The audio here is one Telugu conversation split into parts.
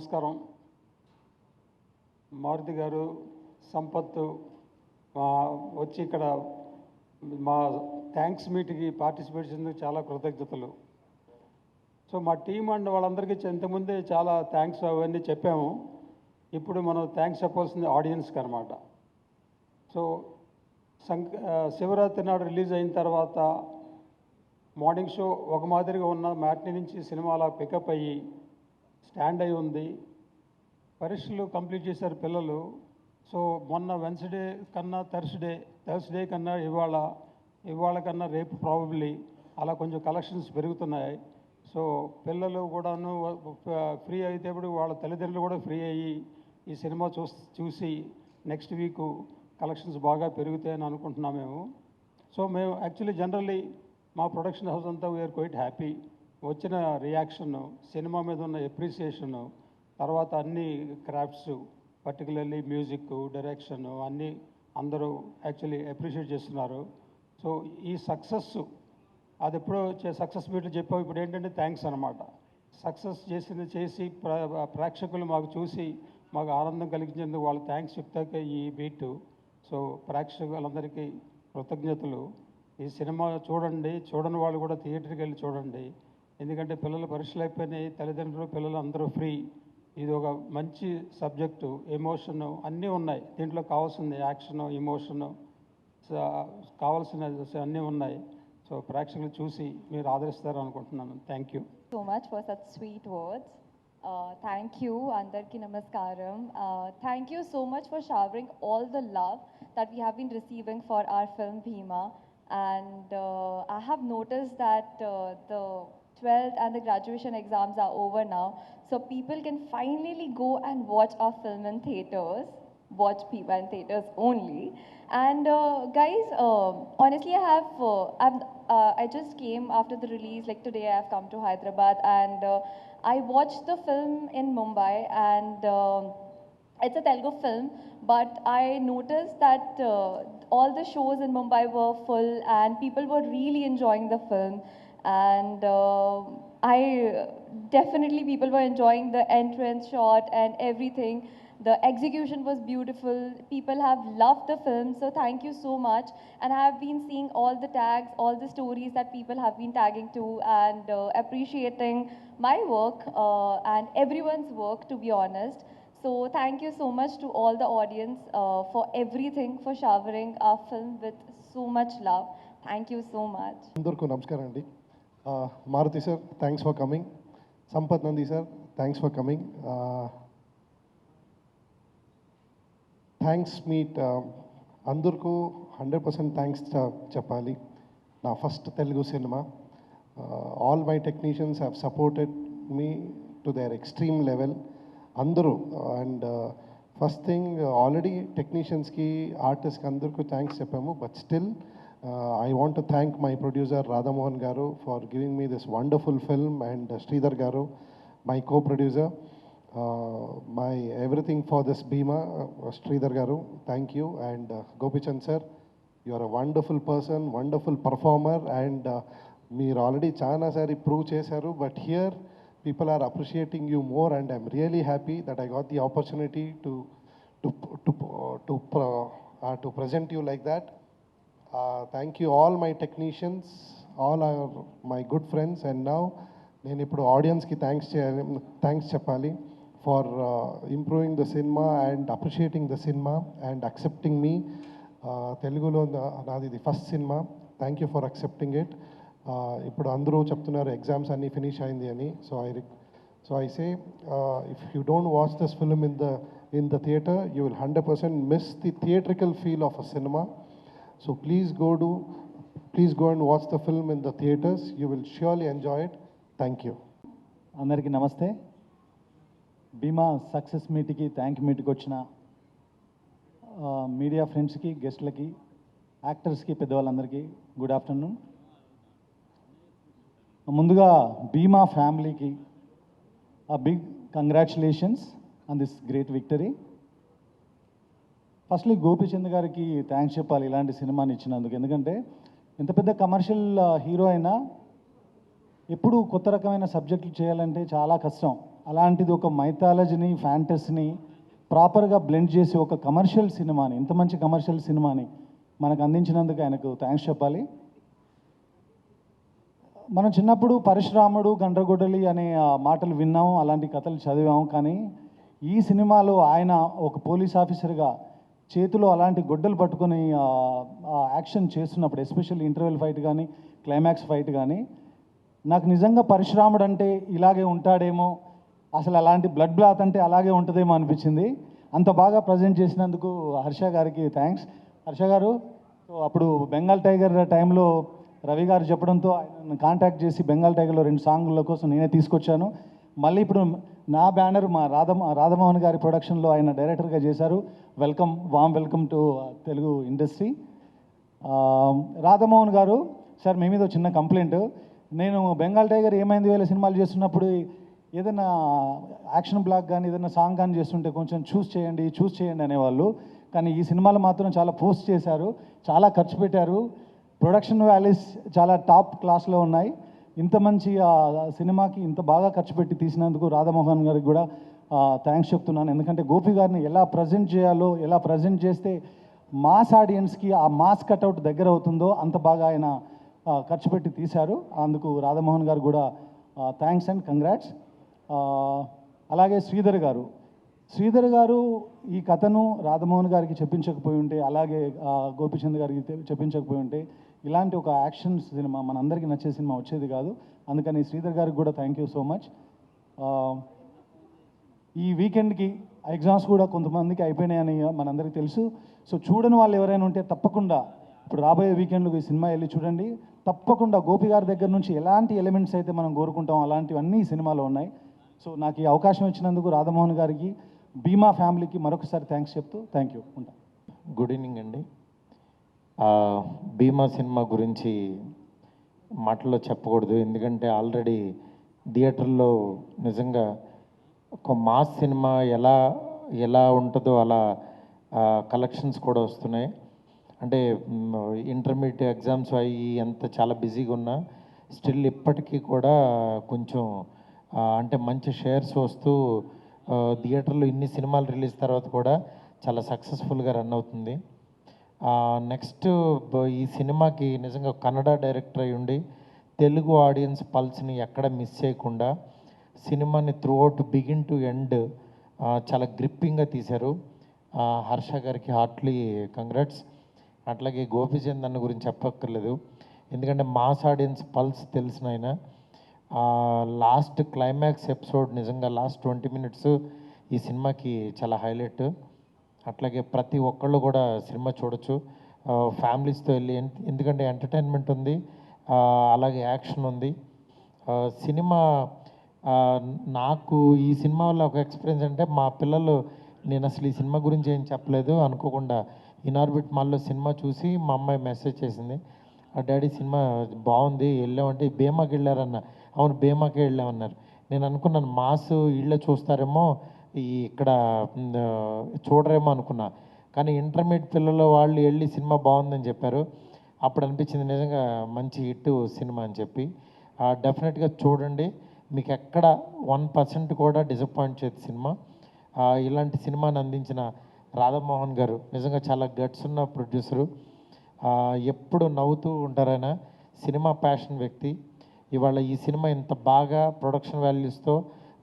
నమస్కారం. మారుతి గారు, సంపత్తు వచ్చి ఇక్కడ మా థ్యాంక్స్ మీట్కి పార్టిసిపేట్ చేసినందుకు చాలా కృతజ్ఞతలు. సో మా టీం అండ్ వాళ్ళందరికీ ఇంతకుముందే చాలా థ్యాంక్స్ అవన్నీ చెప్పాము. ఇప్పుడు మనం థ్యాంక్స్ చెప్పాల్సింది ఆడియన్స్కి అనమాట. సో శివరాత్రి నాడు రిలీజ్ అయిన తర్వాత మార్నింగ్ షో ఒక మాదిరిగా ఉన్న మ్యాట్నీ నుంచి సినిమా అలా పికప్ అయ్యి స్టాండ్ అయి ఉంది. పరీక్షలు కంప్లీట్ చేశారు పిల్లలు. సో మొన్న వెన్స్డే కన్నా థర్స్డే కన్నా ఇవాళ కన్నా రేపు ప్రాబబ్లీ అలా కొంచెం కలెక్షన్స్ పెరుగుతున్నాయి. సో పిల్లలు కూడాను ఫ్రీ అయితేప్పుడు వాళ్ళ తల్లిదండ్రులు కూడా ఫ్రీ అయ్యి ఈ సినిమా చూసి నెక్స్ట్ వీక్ కలెక్షన్స్ బాగా పెరుగుతాయని అనుకుంటున్నాం మేము. సో మేము యాక్చువల్లీ జనరల్లీ మా ప్రొడక్షన్ హౌస్ అంతా వీఆర్ క్వైట్ హ్యాపీ. వచ్చిన రియాక్షన్, సినిమా మీద ఉన్న ఎప్రిసియేషను, తర్వాత అన్ని క్రాఫ్ట్స్, పర్టికులర్లీ మ్యూజిక్, డైరెక్షన్ అన్నీ అందరూ యాక్చువల్లీ అప్రిషియేట్ చేస్తున్నారు. సో ఈ సక్సెస్ అది ఎప్పుడో సక్సెస్ మీట్లు చెప్పాం. ఇప్పుడు ఏంటంటే థ్యాంక్స్ అనమాట. సక్సెస్ చేసి ప్రేక్షకులు మాకు చూసి మాకు ఆనందం కలిగించేందుకు వాళ్ళు థ్యాంక్స్ చెప్తాక ఈ బీట్. సో ప్రేక్షకులందరికీ కృతజ్ఞతలు. ఈ సినిమా చూడని వాళ్ళు కూడా థియేటర్కి వెళ్ళి చూడండి. ఎందుకంటే పిల్లల పరీక్షలు అయిపోయినాయి, తల్లిదండ్రులు పిల్లలు అందరూ ఫ్రీ. ఇది ఒక మంచి సబ్జెక్టు, ఎమోషను అన్నీ ఉన్నాయి దీంట్లో. కావాల్సింది యాక్షను, ఎమోషను కావాల్సిన అన్నీ ఉన్నాయి. సో ప్రేక్షకులు చూసి మీరు ఆదరిస్తారు అనుకుంటున్నాను. Thank you so much for such sweet words. Thank you, Andarki Namaskaram. Thank you so much for showering all the love that we have been receiving for our film Bhima. And I have noticed that the 12th and the graduation exams are over now. So people can finally go and watch our film in theaters. Watch Bhima in theaters only. And guys, honestly, I just came after the release. Like today, I have come to Hyderabad and I watched the film in Mumbai, and it's a Telugu film. But I noticed that all the shows in Mumbai were full, and people were really enjoying the film. And people were enjoying the entrance shot and everything. The execution was beautiful. People have loved the film, so thank you so much. And I have been seeing all the tags, all the stories that people have been tagging to, and appreciating my work and everyone's work, to be honest. So thank you so much to all the audience for everything, for showering our film with so much love. Thank you so much. Andarku namaskaram andi. Maruti sir, thanks for coming. Sampath Nandi sir, thanks for coming. Thanks meet అందరికీ 100% థ్యాంక్స్ చెప్పాలి. నా first Telugu cinema. All my technicians have supported me to their extreme level అందరూ. అండ్ ఫస్ట్ థింగ్, ఆల్రెడీ టెక్నీషియన్స్కి, ఆర్టిస్ట్కి అందరికీ థ్యాంక్స్ చెప్పాము. But still I want to thank my producer Radhamohan గారు for giving me this wonderful film, and Sridhar గారు, my co producer. My everything for this Bhima, Sridhar Garu, thank you. And Gopichand sir, you are a wonderful person, wonderful performer, and meer already chana sari prove chesaru, but here people are appreciating you more, and I'm really happy that I got the opportunity to present you like that. Thank you all my technicians, all are my good friends. And now నేను ఇప్పుడు ఆడియన్స్కి థ్యాంక్స్ చెప్పాలి for improving the cinema and appreciating the cinema and accepting me. Telugulo నాది ఇది first cinema. Thank you for accepting it. ఇప్పుడు అందరూ చెప్తున్నారు ఎగ్జామ్స్ అన్నీ ఫినిష్ అయింది అని. So I say if you don't watch this film in the theater, you will 100% miss the theatrical feel of a cinema. So please go and watch the film in the theaters. You will surely enjoy it. Thank you. అందరికీ నమస్తే. భీమా సక్సెస్ మీట్కి, థ్యాంక్ మీట్కి వచ్చిన మీడియా ఫ్రెండ్స్కి, గెస్ట్లకి, యాక్టర్స్కి, పెద్దవాళ్ళందరికీ గుడ్ ఆఫ్టర్నూన్. ముందుగా భీమా ఫ్యామిలీకి big congratulations on this great victory. Firstly Gopichand గారికి థ్యాంక్స్ చెప్పాలి ఇలాంటి సినిమాని ఇచ్చినందుకు. ఎందుకంటే ఎంత పెద్ద కమర్షియల్ హీరో అయినా ఎప్పుడు కొత్త రకమైన సబ్జెక్టులు చేయాలంటే చాలా కష్టం. అలాంటిది ఒక మైథాలజీని, ఫ్యాంటసీని ప్రాపర్గా బ్లెండ్ చేసి ఒక కమర్షియల్ సినిమాని, ఇంత మంచి కమర్షియల్ సినిమాని మనకు అందించినందుకు ఆయనకు థ్యాంక్స్ చెప్పాలి. మనం చిన్నప్పుడు పరశురాముడు, గండ్రగొడ్డలి అనే మాటలు విన్నాము, అలాంటి కథలు చదివాము. కానీ ఈ సినిమాలో ఆయన ఒక పోలీస్ ఆఫీసర్గా చేతిలో అలాంటి గొడ్డలు పట్టుకొని యాక్షన్ చేస్తున్నప్పుడు, ఎస్పెషల్లీ ఇంటర్వెల్ ఫైట్ కానీ క్లైమాక్స్ ఫైట్ కానీ, నాకు నిజంగా పరశురాముడు అంటే ఇలాగే ఉంటాడేమో, అసలు అలాంటి బ్లడ్ బ్లాత్ అంటే అలాగే ఉంటుందేమో అనిపించింది. అంత బాగా ప్రజెంట్ చేసినందుకు హర్ష గారికి థ్యాంక్స్. హర్ష గారు అప్పుడు బెంగాల్ టైగర్ టైంలో రవి గారు చెప్పడంతో ఆయన కాంటాక్ట్ చేసి బెంగాల్ టైగర్లో 2 సాంగుల కోసం నేనే తీసుకొచ్చాను. మళ్ళీ ఇప్పుడు నా బ్యానర్ మా రాధమోహన్ గారి ప్రొడక్షన్లో ఆయన డైరెక్టర్గా చేశారు. Warm welcome to Telugu industry. Radhamohan గారు, సార్ మీ మీద చిన్న కంప్లైంట్. నేను బెంగాల్ టైగర్ ఏమైంది వేల సినిమాలు చేస్తున్నప్పుడు ఏదైనా యాక్షన్ బ్లాక్ కానీ ఏదైనా సాంగ్ కానీ చేస్తుంటే కొంచెం చూస్ చేయండి అనేవాళ్ళు. కానీ ఈ సినిమాలో మాత్రం చాలా పోస్ట్ చేశారు, చాలా ఖర్చు పెట్టారు. ప్రొడక్షన్ వాల్యూస్ చాలా టాప్ క్లాస్లో ఉన్నాయి. ఇంత మంచి సినిమాకి ఇంత బాగా ఖర్చు పెట్టి తీసినందుకు రాధామోహన్ గారికి కూడా థ్యాంక్స్ చెప్తున్నాను. ఎందుకంటే గోపి గారిని ఎలా ప్రజెంట్ చేయాలో, ఎలా ప్రజెంట్ చేస్తే మాస్ ఆడియన్స్కి ఆ మాస్ కట్అవుట్ దగ్గర అవుతుందో అంత బాగా ఆయన ఖర్చు పెట్టి తీశారు. అందుకు రాధామోహన్ గారు కూడా థ్యాంక్స్ అండ్ కంగ్రాట్స్. అలాగే శ్రీధర్ గారు ఈ కథను రాధామోహన్ గారికి చెప్పించకపోయి ఉంటే, అలాగే గోపిచంద్ గారికి చెప్పించకపోయి ఉంటే ఇలాంటి ఒక యాక్షన్ సినిమా మనందరికీ నచ్చే సినిమా వచ్చేది కాదు. అందుకని శ్రీధర్ గారికి కూడా థ్యాంక్ యూ సో మచ్. ఈ వీకెండ్కి ఎగ్జామ్స్ కూడా కొంతమందికి అయిపోయినాయని మనందరికీ తెలుసు. సో చూడని వాళ్ళు ఎవరైనా ఉంటే తప్పకుండా ఇప్పుడు రాబోయే వీకెండ్లో ఈ సినిమా వెళ్ళి చూడండి. తప్పకుండా గోపి గారి దగ్గర నుంచి ఎలాంటి ఎలిమెంట్స్ అయితే మనం కోరుకుంటాం అలాంటివన్నీ ఈ సినిమాలో ఉన్నాయి. సో నాకు ఈ అవకాశం ఇచ్చినందుకు రాధామోహన్ గారికి, భీమా ఫ్యామిలీకి మరొకసారి థ్యాంక్స్ చెప్తూ థ్యాంక్ యూ. ఉంటా. గుడ్ ఈవినింగ్ అండి. భీమా సినిమా గురించి మాటల్లో చెప్పకూడదు, ఎందుకంటే ఆల్రెడీ థియేటర్లో నిజంగా ఒక మాస్ సినిమా ఎలా ఉంటుందో అలా కలెక్షన్స్ కూడా వస్తున్నాయి. అంటే ఇంటర్మీడియట్ ఎగ్జామ్స్ అయ్యి ఎంత చాలా బిజీగా ఉన్నా స్టిల్ ఇప్పటికీ కూడా కొంచెం అంటే మంచి షేర్స్ వస్తూ థియేటర్లో ఇన్ని సినిమాలు రిలీజ్ తర్వాత కూడా చాలా సక్సెస్ఫుల్గా రన్ అవుతుంది. నెక్స్ట్ ఈ సినిమాకి నిజంగా కన్నడ డైరెక్టర్ అయి ఉండి తెలుగు ఆడియన్స్ పల్స్ని ఎక్కడ మిస్ చేయకుండా సినిమాని through out begin to end చాలా గ్రిప్పింగ్గా తీశారు. హర్ష గారికి హార్ట్లీ కంగ్రాట్స్. అట్లాగే గోపిచంద్ అన్న గురించి చెప్పక్కర్లేదు, ఎందుకంటే మాస్ ఆడియన్స్ పల్స్ తెలిసిన ఆయన. లాస్ట్ క్లైమాక్స్ ఎపిసోడ్ నిజంగా లాస్ట్ 20 minutes ఈ సినిమాకి చాలా హైలైట్. అట్లాగే ప్రతి ఒక్కళ్ళు కూడా సినిమా చూడొచ్చు ఫ్యామిలీస్తో వెళ్ళి, ఎందుకంటే ఎంటర్టైన్మెంట్ ఉంది, అలాగే యాక్షన్ ఉంది. సినిమా నాకు ఈ సినిమా వల్ల ఒక ఎక్స్పీరియన్స్ అంటే మా పిల్లలు, నేను అసలు ఈ సినిమా గురించి ఏం చెప్పలేదు అనుకోకుండా ఇన్ఆర్బిట్ మాల్లో సినిమా చూసి మా అమ్మాయి మెసేజ్ చేసింది, డాడీ సినిమా బాగుంది వెళ్ళామంటే భీమాకి వెళ్ళారన్న. అవును భీమాకే వెళ్ళామన్నారు. నేను అనుకున్నాను మాస్ ఇళ్ళే చూస్తారేమో ఇక్కడ చూడరేమో అనుకున్నా, కానీ ఇంటర్మీడియట్ పిల్లలు వాళ్ళు వెళ్ళి సినిమా బాగుందని చెప్పారు. అప్పుడు అనిపించింది నిజంగా మంచి హిట్ సినిమా అని చెప్పి. డెఫినెట్గా చూడండి, మీకు ఎక్కడ 1% కూడా డిసప్పాయింట్ చేయదు సినిమా. ఇలాంటి సినిమాని అందించిన రాధామోహన్ గారు నిజంగా చాలా గట్స్ ఉన్న ప్రొడ్యూసరు, ఎప్పుడు నవ్వుతూ ఉంటారైనా, సినిమా ప్యాషన్ వ్యక్తి. ఇవాళ ఈ సినిమా ఇంత బాగా ప్రొడక్షన్ వాల్యూస్తో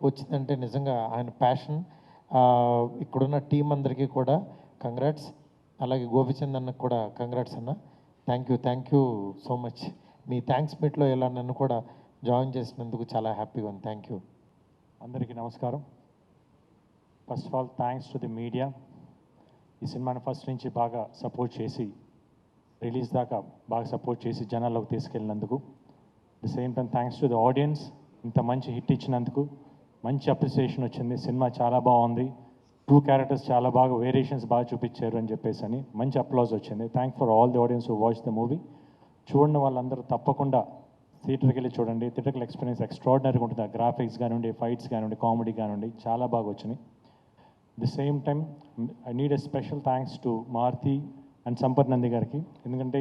వచ్చిందంటే నిజంగా ఆయన ప్యాషన్. ఇక్కడున్న టీం అందరికీ కూడా కంగ్రాట్స్. అలాగే గోపిచంద్ అన్నకు కూడా కంగ్రాట్స్ అన్న. Thank you so much. Me thanks మీట్లో ఇలా నన్ను కూడా జాయిన్ చేసినందుకు చాలా హ్యాపీగా ఉంది. Thank you. అందరికీ నమస్కారం. First of all thanks to the media. ఈ సినిమాని ఫస్ట్ నుంచి బాగా సపోర్ట్ చేసి రిలీజ్ దాకా బాగా సపోర్ట్ చేసి జనాల్లోకి తీసుకెళ్ళినందుకు. The same time thanks to the audience, ఇంత మంచి హిట్ ఇచ్చినందుకు. మంచి అప్రిసియేషన్ వచ్చింది, సినిమా చాలా బాగుంది, 2 characters చాలా బాగా వేరియేషన్స్ బాగా చూపించారు అని చెప్పేసి అని మంచి అప్లాజ్ వచ్చింది. Thank for all the audience who watch the movie. చూడండి వాళ్ళందరూ తప్పకుండా థియేటర్కి వెళ్ళి చూడండి. థియేటర్కి ఎక్స్పీరియన్స్ ఎక్స్ట్రాడినరీగా ఉంటుంది. ఆ గ్రాఫిక్స్ కానివ్వండి, ఫైట్స్ కానివ్వండి, కామెడీ కానివ్వండి చాలా బాగా వచ్చినాయి. The same time I need a special thanks to Maruthi and Sampath Nandi గారికి, ఎందుకంటే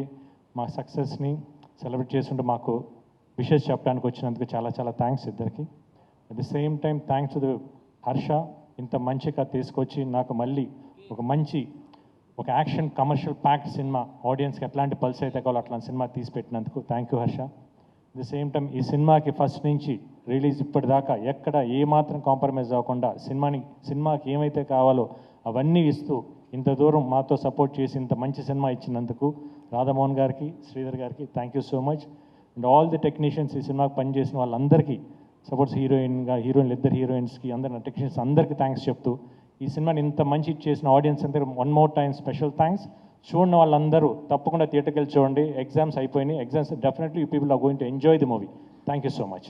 మా సక్సెస్ని సెలబ్రేట్ చేస్తుంటే మాకు విషెస్ చెప్పడానికి వచ్చినందుకు చాలా చాలా థ్యాంక్స్ ఇద్దరికి. At the same time thanks to the Harsha, ఇంత మంచి కథ తీసుకొచ్చి నాకు మళ్ళీ ఒక యాక్షన్ కమర్షియల్ ప్యాక్డ్ సినిమా, ఆడియన్స్కి ఎట్లాంటి పల్స్ అయితే కావాలో అట్లాంటి సినిమా తీసి పెట్టినందుకు thank you Harsha. At the same time ఈ సినిమాకి ఫస్ట్ నుంచి రిలీజ్ ఇప్పటిదాకా ఎక్కడ ఏమాత్రం కాంప్రమైజ్ అవ్వకుండా సినిమాకి ఏమైతే కావాలో అవన్నీ ఇస్తూ ఇంత దూరం మాతో సపోర్ట్ చేసి ఇంత మంచి సినిమా ఇచ్చినందుకు రాధామోహన్ గారికి, శ్రీధర్ గారికి thank you so much. And all the technicians ఈ సినిమాకి పనిచేసిన వాళ్ళందరికీ, సపోర్ట్స్ హీరోయిన్లు ఇద్దరు హీరోయిన్స్కి అందరి టెక్నీషియన్స్ అందరికీ థ్యాంక్స్ చెప్తూ ఈ సినిమాని ఇంత మంచి చేసిన ఆడియన్స్ అందరూ one more time special thanks. చూడని వాళ్ళందరూ తప్పకుండా థియేటర్కి వెళ్ళి చూడండి. ఎగ్జామ్స్ అయిపోయినాయి. Exams definitely you people are going to enjoy the movie. Thank you so much.